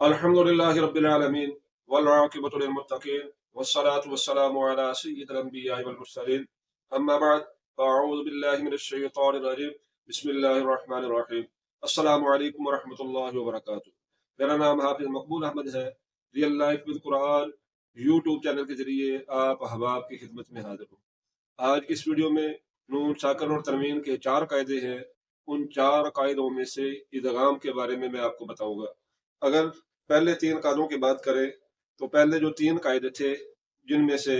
अल्हम्दुलिल्लाहि रब्बिल आलमीन वल आक़िबतु लिल मुत्तक़ीन वस्सलातु वस्सलामु अला सय्यिदिल अंबिया'i वल मुरसलीन अम्मा बअद फ़अऊज़ु बिल्लाहि मिनश शैतानिर रजीम बिस्मिल्लाहिर रहमानिर रहीम अस्सलामु अलैकुम व रहमतुल्लाहि व बरकातुहू। मेरा नाम हाफ़िज़ मकबूल अहमद है। Real life with Quran YouTube channel के जरिए आप अहबाब की खिदमत में हाजिर हूँ। आज की इस वीडियो में नून साकिन और तनवीन के 4 कायदे हैं। उन 4 कायदों में से इदगाम के बारे में मैं आपको बताऊंगा। अगर पहले 3 कायदों की बात करें तो पहले जो 3 कायदे थे जिनमें से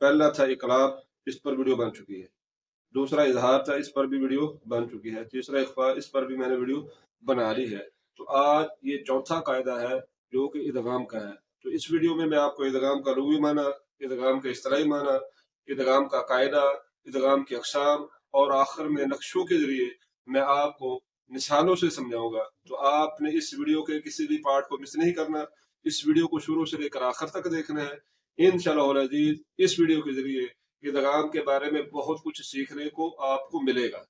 पहला था इकलाब, इस पर वीडियो बन चुकी है। दूसरा इजहार था, इस पर भी वीडियो बन चुकी है। तीसरा इख्फा, इस पर भी मैंने वीडियो बना ली है। तो आज ये चौथा कायदा है जो कि इदगाम का है। तो इस वीडियो में मैं आपको इदगाम का लुग़वी माना, इदगाम का इस्तिलाही माना, इदगाम का कायदा, इदगाम की अक़साम और आखिर में नक्शों के जरिए मैं आपको मिसालों से समझाऊंगा। तो आपने इस वीडियो के किसी भी पार्ट को मिस नहीं करना। इस वीडियो को शुरू से लेकर आखिर तक देखना है। इंशाअल्लाह अज़ीज़ इस वीडियो के जरिए इदगाम के बारे में बहुत कुछ सीखने को आपको मिलेगा।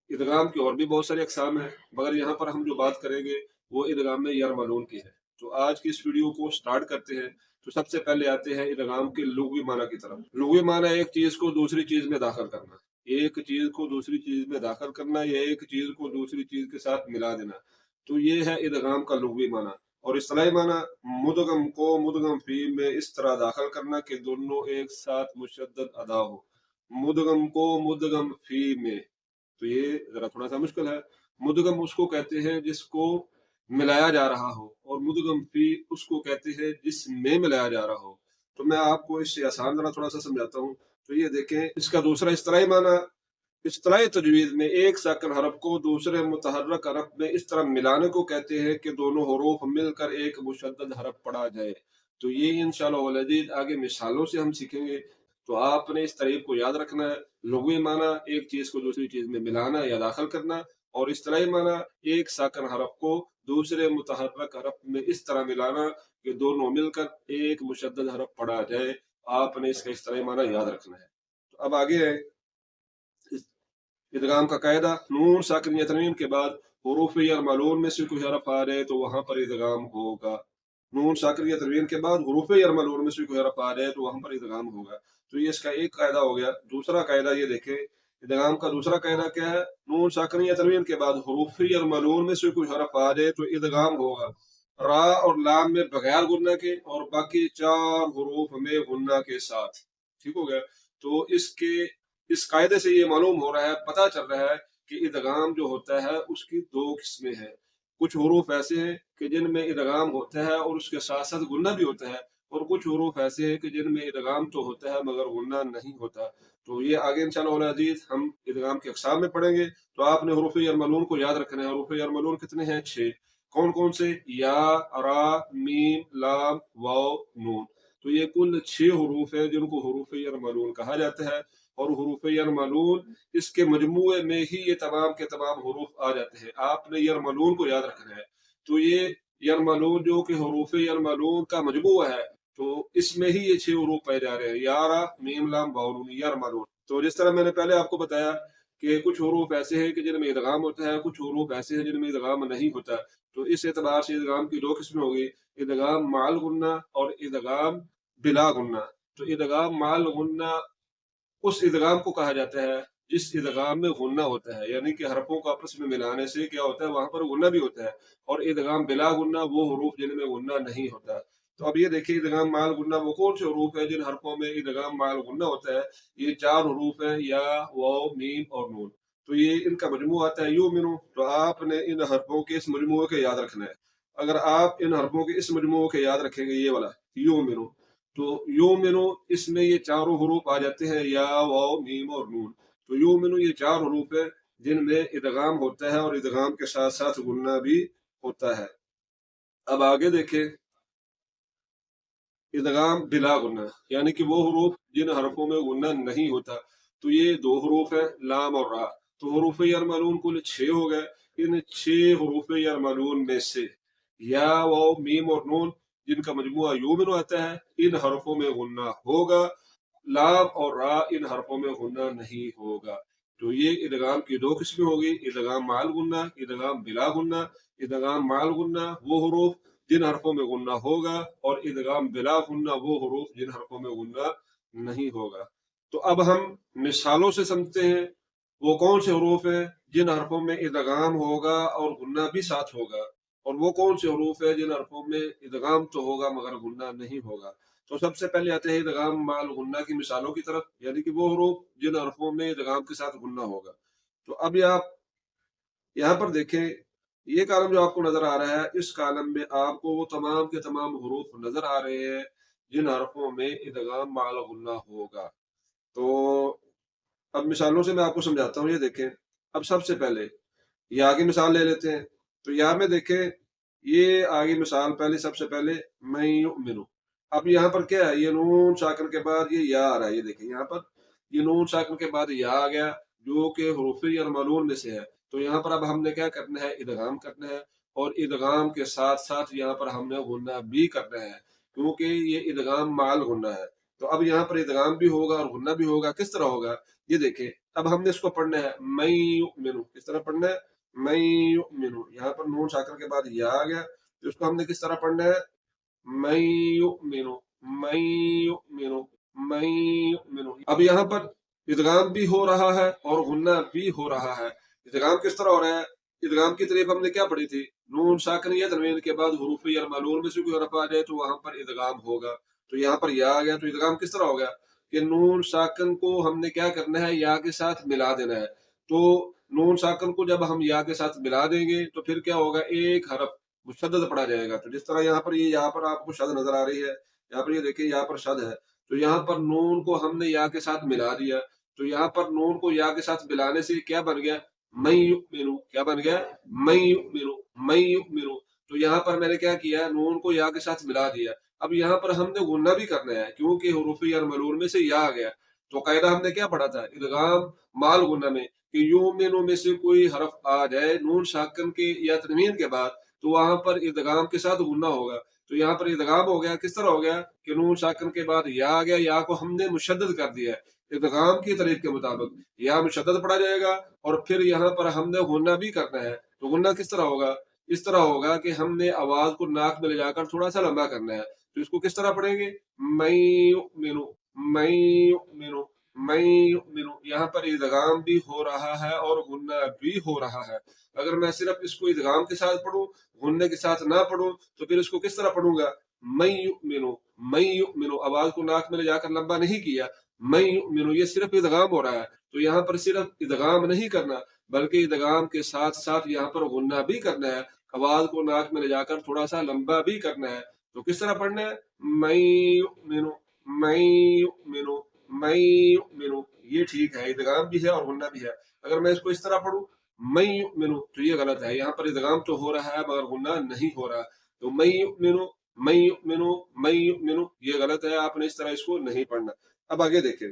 इदगाम की और भी बहुत सारी अक़साम हैं, मगर यहाँ पर हम जो बात करेंगे वो इदगाम में यरमलून की है। तो आज की इस वीडियो को स्टार्ट करते हैं। तो सबसे पहले आते हैं इदगाम के लुग़वी माना की तरफ। लुग़वी माना एक चीज को दूसरी चीज में दाखिल करना, एक चीज को दूसरी चीज में दाखिल करना या एक चीज को दूसरी चीज के साथ मिला देना। तो ये है इदगाम का लुग़वी माना। और इस्तिलाही माना मुदगम को मुदगम फी में इस तरह दाखिल करना कि दोनों एक साथ मुशद्दद अदा हो। मुदगम को मुदगम फी में, तो ये जरा थोड़ा सा मुश्किल है। मुदगम उसको कहते हैं जिसको मिलाया जा रहा हो और मुदगम फी उसको कहते हैं जिसमें मिलाया जा रहा हो। तो मैं आपको इससे आसान जरा थोड़ा सा समझाता हूँ। तो ये देखें, इसका दूसरा इस्तिलाही माना, इस्तिलाही तजवीज़ में एक साकिन हरफ को दूसरे मुतहर्रिक हरफ में इस तरह मिलाने को कहते हैं कि दोनों हरूफ मिलकर एक मुशद्दद हरफ पढ़ा जाए। तो ये इंशाअल्लाह वल अज़ीज़ आगे मिसालों से हम सीखेंगे। तो आपने इस तरीक़ को याद रखना है। लुग़वी माना एक चीज़ को दूसरी चीज़ में मिलाना या दाखिल करना, और इस्तिलाही माना एक साकिन हरफ को दूसरे मुतहर्रिक हरफ में इस तरह मिलाना कि दोनों मिलकर एक मुशद्दद हरफ पढ़ा जाए। आपने इसका इस्तिलाही माना याद रखना है। तो अब आगे है इदगाम का कायदा। नून साकिन या तनवीन के बाद हुरूफ यरमलून में से कोई हरफ आ जाए तो वहां पर इदगाम होगा। नून साकिन या तनवीन के बाद हुरूफ यरमलून में से कोई हरफ आ जाए तो वहां पर इदगाम होगा। तो ये इसका एक कायदा हो गया। दूसरा कायदा ये देखें, इदगाम का दूसरा कायदा क्या है? नून साकिन या तनवीन के बाद हुरूफ यरमलून में से कोई हरफ आ जाए तो इदगाम होगा रा और लाम में बगैर गुन्ना के और बाकी 4 हुरूफ में गुन्ना के साथ। ठीक हो गया। तो इस कायदे से ये मालूम हो रहा है, पता चल रहा है कि इदगाम जो होता है उसकी 2 किस्में हैं। कुछ हुरूफ ऐसे हैं कि जिनमें इदगाम होता है और उसके साथ साथ गुन्ना भी होता है, और कुछ हुरूफ ऐसे हैं कि जिनमें इदगाम तो होता है मगर गुन्ना नहीं होता। तो ये आगे इंशाअल्लाह अज़ीज़ हम इदगाम की अक़साम में पढ़ेंगे। तो आपने हुरूफ यरमलून को याद रखना है। हुरूफ यरमलून कितने हैं? 6। कौन कौन से? या, रा, मीम, लाम, वाव, नून। तो ये कुल 6 हुरूफ हैं जिनको हुरूफ यरमलून कहा जाता है। और हुरूफ यरमलून इसके मजमूए में ही ये तमाम के तमाम हुरूफ आ जाते हैं। आपने यरमलून को याद रखना है। तो ये यरमलून जो कि हुरूफ यरमलून का मजमूआ है, तो इसमें ही ये 6 हुरूफ पाए जा रहे हैं। यारा, मीम, लाम, वाव, नून, यरमलून। तो जिस तरह मैंने पहले आपको बताया कि कुछ हुरूफ ऐसे हैं कि जिनमें इदगाम होता है, कुछ हुरूफ ऐसे हैं जिनमें इदगाम नहीं होता। तो इस एतबार से इदगाम की 2 किस्में होगी, इदगाम माल गुन्ना और इदगाम बिला गुन्ना। तो इदगाम माल गुन्ना उस इदगाम को कहा जाता है जिस इदगाम में गुन्ना होता है, यानी कि हरफों को आपस में मिलाने से क्या होता है, वहां पर गुन्ना भी होता है। और इदगाम बिला गुन्ना वो हरूफ जिनमें गुन्ना नहीं होता। तो अब ये देखिए, इदगाम माल गुन्ना वो कौन से हरूफ है जिन हरफों में इदगाम माल गुन्ना होता है? ये 4 हरूफ है, या, वाव, मीम और नून। तो ये इनका मजमू आता है युमिनु। तो आपने इन हरफों के इस मजमू के याद रखना है। अगर आप इन हरफों के इस मजमू के याद रखेंगे, ये वाला युमिनु, तो युमिनु इसमें ये चारों हरूफ आ जाते हैं, या, वाव, मीम और नून। तो युमिनु ये 4 हरूफ है जिनमें इदगाम होता है और इदगाम के साथ साथ गुन्ना भी होता है। अब आगे देखें, इदगाम बिला गुन्ना, यानी कि वो हरूफ जिन हरफों में गुन्ना नहीं होता। तो ये 2 हरूफ है, लाम और रा। तो हरूफ यरमलून कुल 6 हो गए। इन 6 हरूफ यरमलून में से या, वाव, मीम और नून जिनका मजमुआ युमिनु आता है, इन हरफों में गुन्ना होगा। लाम और रा इन हरफों में गुन्ना नहीं होगा। तो ये इदगाम की 2 किस्में होगी, इदगाम माल गुन्ना, इदगाम बिला गुन्ना। इदगाम माल गुन्ना वो हरूफ जिन हरफों में गुन्ना होगा, और इदगाम बिला गुन्ना वो हरूफ जिन हरफों में गुन्ना नहीं होगा। तो अब हम मिसालों से समझते हैं वो कौन से हरूफ है जिन हरफों में इदगाम होगा और गुन्ना भी साथ होगा, और वो कौन से हरूफ है जिन हरफों में इदगाम तो होगा मगर गुन्ना नहीं होगा। तो सबसे पहले आते हैं इदगाम माल गुन्ना की मिसालों की तरफ, यानी कि वो हरूफ जिन हरफों में इदगाम के साथ गुन्ना होगा। तो अब ये आप यहाँ पर देखें, ये कॉलम जो आपको नजर आ रहा है, इस कॉलम में आपको वो तमाम के तमाम हरूफ नजर आ रहे हैं जिन हरफों में इदगाम माल गुन्ना होगा। तो अब मिसालों से मैं आपको समझाता हूँ, ये देखें। अब सबसे पहले या की मिसाल ले लेते हैं। तो या में देखें, ये आगे मिसाल पहले सबसे पहले मैं युमिनु। अब यहाँ पर क्या है, ये नून साकिन के बाद ये या आ रहा है, ये देखें यहाँ पर ये नून साकिन के बाद या आ गया जो कि हुरूफ़ अल-मलून में से है। तो यहाँ पर अब हमने क्या करना है, इदगाम करना है, और इदगाम के साथ साथ यहाँ पर हमने गुन्ना भी करना है, क्योंकि ये इदगाम माल गुन्ना है। तो अब यहाँ पर इदगाम भी होगा और गुन्ना भी होगा। किस तरह होगा, ये देखें। अब हमने इसको पढ़ना है मैं युमिनु, किस तरह पढ़ना है, मैं युमिनु। यहाँ पर नून साकिन के बाद या आ गया, तो इसको हमने किस तरह पढ़ना है, मैं युमिनु, मैं युमिनु, मैं युमिनु। अब यहाँ पर इदगाम भी हो रहा है और गुन्ना भी हो रहा है। इदगाम किस तरह हो रहा है, इदगाम की तारीफ हमने क्या पढ़ी थी, नून साकिन या तनवीन के बाद हुरूफ अल-मलून में से कोई हरफ आ जाए तो वहां पर इदगाम होगा। तो यहाँ पर या आ गया, तो इदगाम किस तरह हो गया कि नून साकिन को हमने क्या करना है, या के साथ मिला देना है। तो नून साकिन को जब हम या के साथ मिला देंगे तो फिर क्या होगा, एक हरफ मुशद्दद पढ़ा जाएगा। तो जिस तरह यहाँ पर ये यहाँ पर आपको शद नजर आ रही है, यहाँ पर ये देखिए यहाँ पर शद है। तो यहाँ पर नून को हमने या के साथ मिला दिया, तो यहाँ पर नून को या के साथ मिलाने से क्या बन गया, मैं युमिनु। क्या बन गया, मैं युमिनु, मैं युमिनु। तो यहाँ पर मैंने क्या किया, नून को या के साथ मिला दिया। अब यहाँ पर हमने गुन्ना भी करना है क्योंकि हुरूफ अल-मलून में से या आ गया। तो कायदा हमने क्या पढ़ा था, इदगाम माल गुन्ना में, कि युमिनु में से कोई हरफ आ जाए नून साकिन के या तनवीन के बाद, तो वहां पर इदगाम के साथ गुन्ना होगा। तो यहाँ पर इदगाम हो गया, किस तरह हो गया कि नून साकिन के बाद या आ गया, या को हमने मुशद्दद कर दिया है। इदगाम की तारीफ के मुताबिक या मुशद्दद पढ़ा जाएगा, और फिर यहाँ पर हमने गुन्ना भी करना है। तो गुन्ना किस तरह होगा, इस तरह होगा कि हमने आवाज को नाक में ले जाकर थोड़ा सा लंबा करना है। तो इसको किस तरह पढ़ेंगे, मैं युमिनु, मैं युमिनु, मैं युमिनु। यहाँ पर इदगाम भी हो रहा है और गुन्ना भी हो रहा है। अगर मैं सिर्फ इसको इदगाम के साथ पढ़ूं, गुन्ने के साथ ना पढ़ूं, तो फिर इसको किस तरह पढ़ूंगा, मैं युमिनु, मैं युमिनु। आवाज को नाक में ले जाकर लंबा नहीं किया, मैं युमिनु, ये सिर्फ इदगाम हो रहा है। तो यहाँ पर सिर्फ इदगाम नहीं करना, बल्कि इदगाम के साथ साथ यहाँ पर गुन्ना भी करना है, आवाज को नाक में ले जाकर थोड़ा सा लंबा भी करना है। तो किस तरह पढ़ना है, मैं युमिनु, मैं युमिनु, मैं युमिनु। ये ठीक है, इदगाम भी है और गुन्ना भी है। अगर मैं इसको इस तरह पढ़ूं, मैं युमिनु, तो ये गलत है। यहाँ पर इदगाम तो हो रहा है मगर गुन्ना नहीं हो रहा। तो मैं युमिनु, मैं युमिनु, मैं युमिनु, ये गलत है। आपने इस तरह इसको नहीं पढ़ना। अब आगे देखें,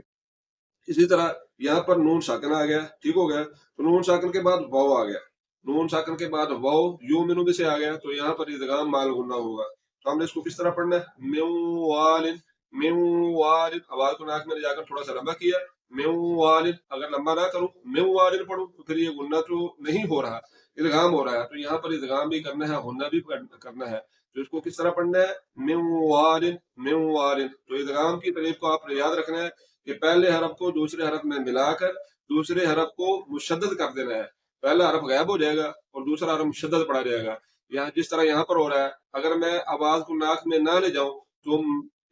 इसी तरह यहाँ पर नून साकिन आ गया, ठीक हो गया। तो नून साकिन के बाद वाव आ गया, नून साकिन के बाद वाव युमिनु भी से आ गया, तो यहाँ पर इदगाम माल गुन्ना होगा। तो हमने इसको किस तरह पढ़ना है, मिवालिन, मिवालिन। आवाज को नाक में ले जाकर थोड़ा सा लंबा किया, मिवालिन। अगर लंबा ना करूं, मिवालिन पढ़ूं, तो फिर ये गुन्ना तो नहीं हो रहा, इदगाम हो रहा है। तो यहाँ पर इदगाम भी करना है, गुन्ना भी करना है। तो इसको किस तरह पढ़ना है, मिवालिन, मिवालिन। तो इदगाम की तारीफ को आपने याद रखना है कि पहले हरफ को दूसरे हरफ में मिलाकर दूसरे हरफ को मुशद्दद कर देना है। पहला हरफ गायब हो जाएगा और दूसरा हरफ मुशद्दद पढ़ा जाएगा। यहाँ जिस तरह यहाँ पर हो रहा है, अगर मैं आवाज को नाक में ना ले जाऊं तो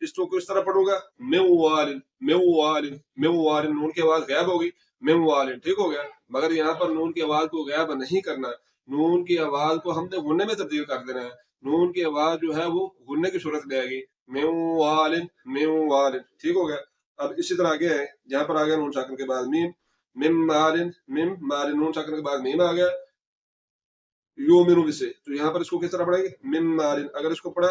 इसको किस तरह पढ़ूंगा, मेवालिन, मेवालिन, मेवालिन। नून की आवाज गायब होगी, मेवालिन, ठीक हो गया। मगर यहाँ पर नून की आवाज को गायब नहीं करना, नून की आवाज को हमने गुन्ने में तब्दील कर देना है। नून की आवाज जो है वो गुन्ने की सूरत में आएगी, मेवालिन, मेवालिन, ठीक हो गया। अब इसी तरह आगे है, यहाँ पर आ गया नून साकिन के बाद मीम, मिम मारिन, मिम मारिन। नून साकिन के बाद मीम आ गया युमिनु भी से। तो यहाँ पर इसको किस तरह पढ़ेंगे, मिम मारिन। अगर इसको पढ़ा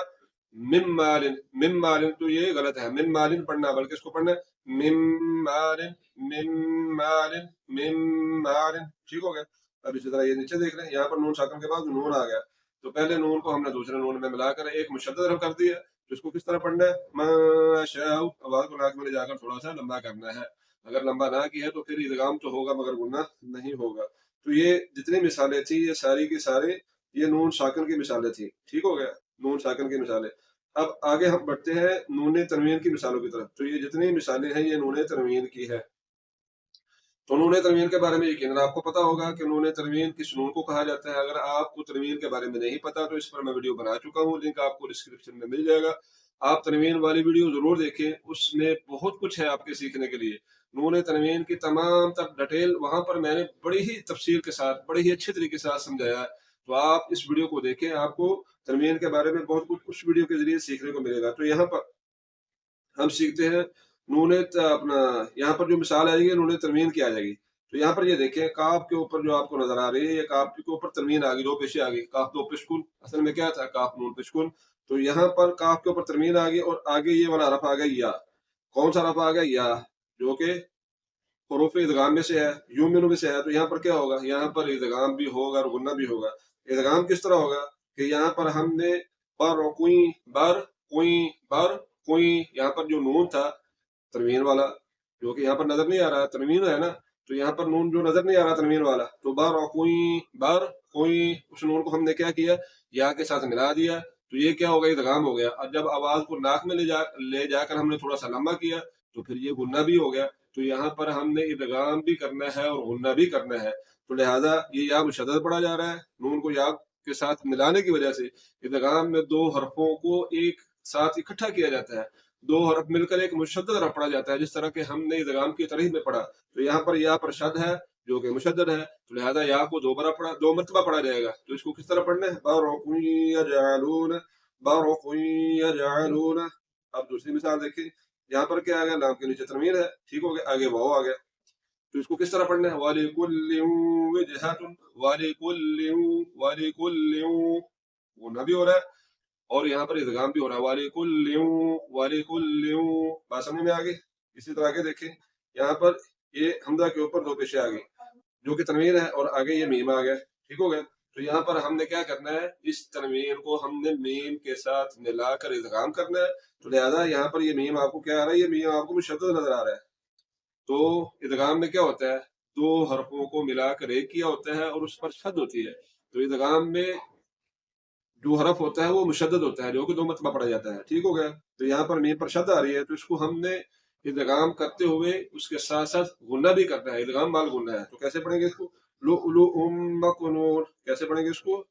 मिम मारिन, मिम मारिन, तो ये गलत है, मिम मारिन पढ़ना, बल्कि इसको पढ़ना मिम मारिन, मिम मारिन, मिम मारिन, ठीक हो गया। अब इसी तरह ये नीचे देख रहे हैं, यहाँ पर नून साकिन के बाद नून आ गया, तो पहले नून को हमने दूसरे नून में मिलाकर एक मुशद्दद हरफ कर दिया। तो इसको किस तरह पढ़ना है, माशाअ, आवाज को नाक में ले जाकर थोड़ा सा लंबा करना है। अगर लंबा ना किया तो फिर इदगाम तो होगा मगर गुन्ना नहीं होगा। तो ये जितनी मिसालें थी ये सारी की सारी ये नून साकिन की मिसालें थी, ठीक हो गया। نون ساکن کی مثالیں۔ اب آگے ہم بڑھتے ہیں نون تنوین کی مثالوں کی طرف۔ تو یہ جتنی مثالیں ہیں یہ نون تنوین کی ہے۔ تو نون تنوین کے بارے میں یقیناً آپ کو پتا ہوگا کہ نون تنوین کس نون کو کہا جاتا ہے۔ اگر آپ کو تنوین کے بارے میں نہیں پتا تو اس پر میں ویڈیو بنا چکا ہوں، لنک آپ کو ڈسکرپشن میں مل جائے گا، آپ تنوین والی ویڈیو ضرور دیکھیں، اس میں بہت کچھ ہے آپ کے سیکھنے کے لیے۔ نون تنوین کی تمام تر ڈیٹیل وہاں پر میں نے بڑی ہی تفصیل کے ساتھ بڑی ہی اچھے طریقے سے سمجھایا ہے، تو آپ اس ویڈیو کو دیکھیں، آپ کو تنوین کے بارے میں بہت کچھ اس ویڈیو کے ذریعے سیکھنے کو ملے گا۔ تو یہاں پر ہم سیکھتے ہیں اپنا یہاں پر جو مثال آئے گی نون تنوین کی آ جائے گی۔ تو یہاں پر یہ دیکھیں کاف کے اوپر جو آپ کو نظر آ رہی ہے، یہ کاف کے اوپر تنوین آ گئی، دو پیشے آ گئی، کاف دو پشکن، اصل میں کیا تھا کاف نون پشکن۔ تو یہاں پر کاف کے اوپر تنوین آ گئی اور آگے یہ والا حرف آ گیا یا۔ کون سا حرف آ گیا؟ یا، جو کہ حروف ادغام میں سے ہے، یومنو میں سے ہے۔ تو یہاں پر کیا ہوگا؟ یہاں پر ادغام بھی ہوگا اور غنہ بھی ہوگا۔ ادغام کس طرح ہوگا کہ یہاں پر ہم نے بر کوئی یہاں پر جو نون تھا تنوین والا، جو کہ یہاں پر نظر نہیں آ رہا، تنوین ہے نا، تو یہاں پر نون جو نظر نہیں آ رہا تنوین والا، تو بر کوئی اس نون کو ہم نے کیا کیا؟ یا کے ساتھ ملا دیا، تو یہ کیا ہوگا؟ ادغام ہو گیا۔ اور جب آواز کو ناک میں لے جا کر ہم نے تھوڑا سا لمبا کیا تو پھر یہ غنہ بھی ہو گیا۔ تو یہاں پر ہم نے ادغام بھی کرنا ہے اور غنہ بھی کرنا ہے، تو لہٰذا یہ یا مشدد پڑھا جا رہا ہے، نون کو یا کے ساتھ ملانے کی وجہ سے ادغام میں دو حرفوں کو ایک ساتھ اکٹھا کیا جاتا ہے، دو حرف مل کر ایک مشدد حرف پڑھا جاتا ہے، جس طرح کہ ہم نے ادغام کی تاریخ میں پڑھا۔ تو یہاں پر یا پر شد ہے جو کہ مشدد ہے، تو لہذا یا کو دو مرتبہ پڑھا جائے گا۔ تو اس کو کس طرح پڑھنا ہے؟ یجعلون۔ اب دوسری مثال دیکھیں، یہاں پر کیا آ گیا؟ لام کے نیچے تنوین ہے، ٹھیک ہو گیا، آگے واو آ گیا، تو اس کو کس طرح پڑھنا ہے؟ وَلِكُلٍّ وَلِكُلٍّ غنہ بھی ہو رہا ہے اور یہاں پر ادغام بھی ہو رہا ہے، وَلِكُلٍّ بات سمجھ میں آ گئی؟ اسی طرح کے دیکھیں یہاں پر یہ حمزہ کے اوپر دو پیشے آ گئی جو کہ تنوین ہے اور آگے یہ میم آ گیا، ٹھیک ہو گیا۔ تو یہاں پر ہم نے کیا کرنا ہے؟ اس تنوین کو ہم نے میم کے ساتھ ملا کر ادغام کرنا ہے، تو لہذا یہاں پر یہ میم آپ کو کیا آ رہا ہے؟ یہ میم آپ کو مشدد نظر آ رہا ہے۔ تو ادغام میں کیا ہوتا ہے؟ دو حرفوں کو ملا کر ایک کیا ہوتا ہے اور اس پر شد ہوتی ہے۔ تو ادغام میں جو حرف ہوتا ہے وہ مشدد ہوتا ہے، جو کہ دو مرتبہ پڑھا جاتا ہے، ٹھیک ہو گیا۔ تو یہاں پر میم پر شد آ رہی ہے، تو اس کو ہم نے ادغام کرتے ہوئے اس کے ساتھ ساتھ غنہ بھی کرنا ہے، ادغام مال غنہ ہے۔ تو کیسے پڑھیں گے اس کو؟ لؤلؤ مکنون، کیسے پڑھیں گے اس کو؟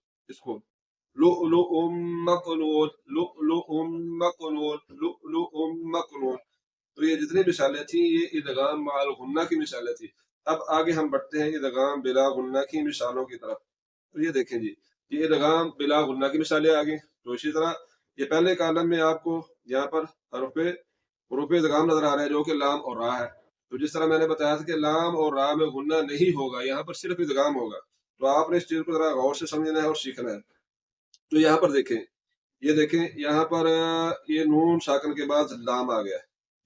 لؤلؤ مکنون، لؤلؤ مکنون، لؤلؤ مکنون۔ تو یہ جتنی مثالیں تھیں یہ ادغام مع الغنہ کی مثالیں تھیں۔ اب آگے ہم بڑھتے ہیں ادغام بلا غنہ کی مثالوں کی طرف۔ تو یہ دیکھیں جی، یہ ادغام بلا غنہ کی مثالیں آ گئی۔ تو اسی طرح یہ پہلے کالم میں آپ کو یہاں پر حروف ادغام نظر آ رہا ہے جو کہ لام اور را ہے۔ تو جس طرح میں نے بتایا تھا کہ لام اور را میں غنہ نہیں ہوگا، یہاں پر صرف ادغام ہوگا، تو آپ نے اس چیز کو ذرا غور سے سمجھنا ہے اور سیکھنا ہے۔ تو یہاں پر دیکھیں، یہ دیکھیں یہاں پر یہ نون ساکن کے بعد لام آ گیا،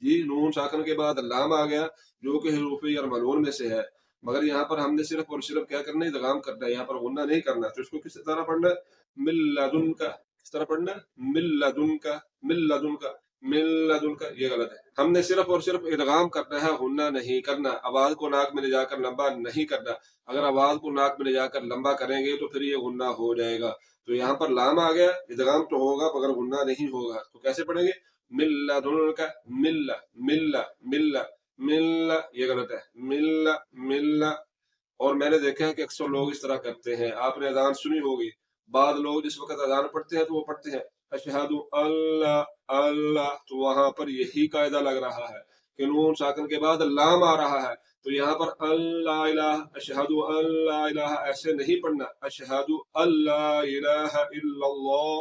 جی نون ساکن کے بعد لام آ گیا جو کہ حروف یرملون میں سے ہے، مگر یہاں پر ہم نے صرف اور صرف کیا کرنا ہے؟ ادغام کرنا ہے، یہاں پر غنہ نہیں کرنا۔ تو اس کو کس طرح پڑھنا ہے؟ من لدن کا، کس طرح پڑھنا ہے؟ من لدن کا، من لدن کا، من لدن کا، یہ غلط ہے۔ ہم نے صرف اور صرف ادغام کرنا ہے، غنہ نہیں کرنا، آواز کو ناک میں لے جا کر لمبا نہیں کرنا۔ اگر آواز کو ناک میں لے جا کر لمبا کریں گے تو پھر یہ غنہ ہو جائے گا۔ تو یہاں پر لام آ گیا، ادغام تو ہوگا مگر غنہ نہیں ہوگا، تو کیسے پڑھیں گے؟ من لدن کا، مل مل مل مل، یہ غلط ہے، مل مل۔ اور میں نے دیکھا ہے کہ اکثر لوگ اس طرح کرتے ہیں، آپ نے اذان سنی ہوگی، بعض لوگ جس وقت اذان پڑھتے ہیں تو وہ پڑھتے ہیں اشہد اللہ اللہ، تو وہاں پر یہی قاعدہ لگ رہا ہے کہ نون ساکن کے بعد لام آ رہا ہے، تو یہاں پر اللہ الہ، اشہد اللہ الہ ایسے نہیں پڑھنا، اشہد اللہ الہ الا اللہ،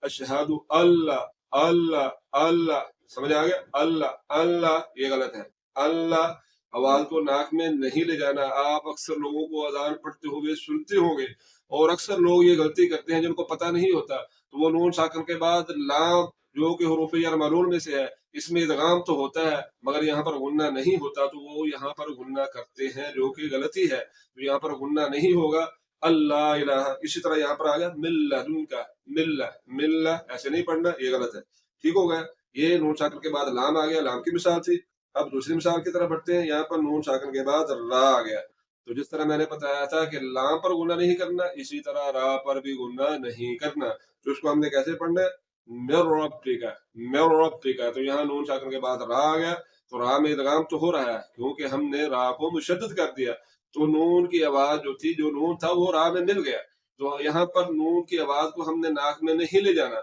اشہد اللہ اللہ اللہ، سمجھ آ گیا؟ اللہ اللہ، یہ غلط ہے، اللہ آواز کو ناک میں نہیں لے جانا۔ آپ اکثر لوگوں کو اذان پڑھتے ہوئے سنتے ہوں گے، اور اکثر لوگ یہ غلطی کرتے ہیں جن کو پتہ نہیں ہوتا، تو وہ نون ساکن کے بعد لام جو کہ حروف یرملون میں سے ہے، اس میں ادغام تو ہوتا ہے مگر یہاں پر غنہ نہیں ہوتا، تو وہ یہاں پر غنہ کرتے ہیں جو کہ غلطی ہے، تو یہاں پر غنہ نہیں ہوگا، اللہ الہ۔ اسی طرح یہاں پر آ گیا من لدن کا، مل مل، ایسے نہیں پڑھنا، یہ غلط ہے، ٹھیک ہو گیا۔ یہ نون ساکن کے بعد لام آ گیا، لام کی مثال تھی۔ اب دوسری مثال کی طرف بڑھتے ہیں، یہاں پر نون ساکن کے بعد را آ گیا، تو جس طرح میں نے بتایا تھا کہ لام پر غنہ نہیں کرنا، اسی طرح را پر بھی غنہ نہیں کرنا۔ तो इसको हमने कैसे पढ़ना है, मिर रब्बिका, मिर रब्बिका। तो यहाँ नून साकिन के बाद रा आ गया, तो रा में इदगाम तो हो रहा है क्योंकि हमने रा को मुशद्दद कर दिया, तो नून की आवाज जो थी, जो नून था वो रा में मिल गया। तो यहाँ पर नून की आवाज को हमने नाक में नहीं ले जाना,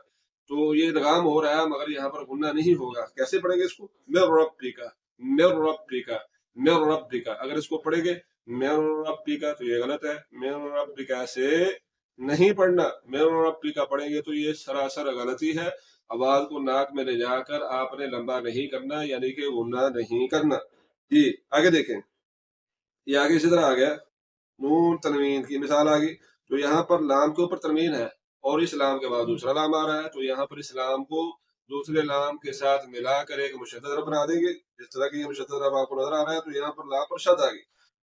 तो ये इदगाम हो रहा है मगर यहाँ पर गुन्ना नहीं होगा। कैसे पढ़ेंगे इसको, मिर रब्बिका, मिर रब्बिका, मिर रब्बिका। अगर इसको पढ़ेंगे मिर रब्बिका तो ये गलत है, मिर रब्बिका से नहीं पढ़ना, मिर रब्बिका पढ़ेंगे तो ये सरासर गलती है। आवाज को नाक में ले जाकर आपने लंबा नहीं करना, यानी कि गुन्ना नहीं करना। जी आगे देखें, ये आगे इसी तरह आ गया, नून तनवीन की मिसाल आ गई। तो यहाँ पर लाम के ऊपर तनवीन है और इस लाम के बाद दूसरा लाम आ रहा है, तो यहाँ पर इस लाम को दूसरे लाम के साथ मिलाकर एक मुशद्दद रब बना देंगे। जिस तरह की ये मुशद्दद रब आपको नजर आ रहा है, तो यहाँ पर लाम पर शद आ गई,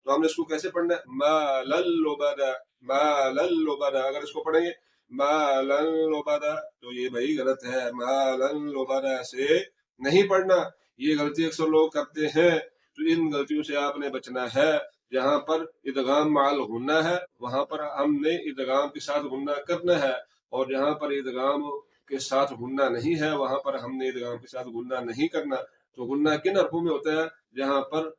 तो हमने इसको कैसे पढ़ना है, मालल्लुबदा, मालल्लुबदा। अगर इसको पढ़ेंगे मालल्लुबदा तो ये भाई गलत है, मालल्लुबदा से नहीं पढ़ना। ये गलती अक्सर लोग करते हैं, तो इन गलतियों से आपने बचना है। जहां पर इदगाम माल गुन्ना है वहां पर हमने इदगाम के साथ गुन्ना करना है, और जहां पर इदगाम के साथ गुन्ना नहीं है वहां पर हमने इदगाम के साथ गुन्ना नहीं करना। तो गुन्ना किन हरफों में होता है, जहां पर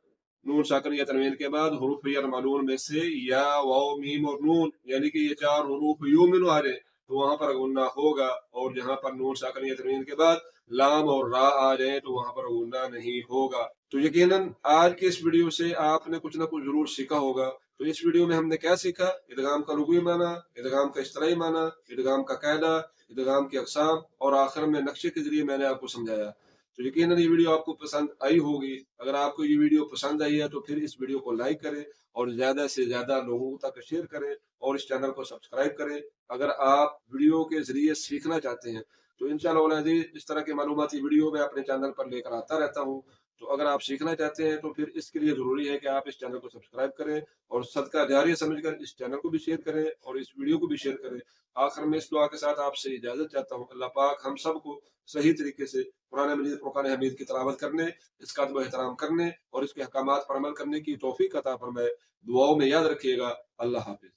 नून साकिन या तनवीन के बाद हुरूफ या मालून में से या वाओ मीम और नून, यानी कि ये चार हुरूफ यूमिन आ रहे, तो वहां पर गुन्ना होगा। और जहां पर नून साकिन या तनवीन के बाद लाम और रा आ जाए तो वहां पर गुन्ना नहीं होगा। तो यकीनन आज के इस वीडियो से आपने कुछ ना कुछ जरूर सीखा होगा। तो इस वीडियो में हमने क्या सीखा, इदगाम का लुग़वी माना, इदगाम का इस्तलाही माना, इदगाम का कायदा, इदगाम की अक़साम, और आखिर में नक्शे के जरिए मैंने आपको समझाया। तो यकीनन ये वीडियो आपको पसंद आई होगी। अगर आपको ये वीडियो पसंद आई है तो फिर इस वीडियो को लाइक करें और ज्यादा से ज्यादा लोगों तक शेयर करें और इस चैनल को सब्सक्राइब करें। अगर आप वीडियो के जरिए सीखना चाहते हैं तो इंशाअल्लाह इस तरह के मालूमाती वीडियो मैं अपने चैनल पर लेकर आता रहता हूँ। तो अगर आप सीखना चाहते हैं तो फिर इसके लिए जरूरी है कि आप इस चैनल को सब्सक्राइब करें और सदका जारिया समझकर इस चैनल को भी शेयर करें और इस वीडियो को भी शेयर करें। आखिर में इस दुआ के साथ आपसे इजाजत चाहता हूँ। अल्लाह पाक हम सबको सही तरीके से कुरान मजीद, फुरकान हमीद की तिलावत करने, इसका अदब एहतराम करने और इसके अहकामात पर अमल करने की तौफीक अता फरमाए। दुआओं में याद रखिएगा। अल्लाह हाफिज।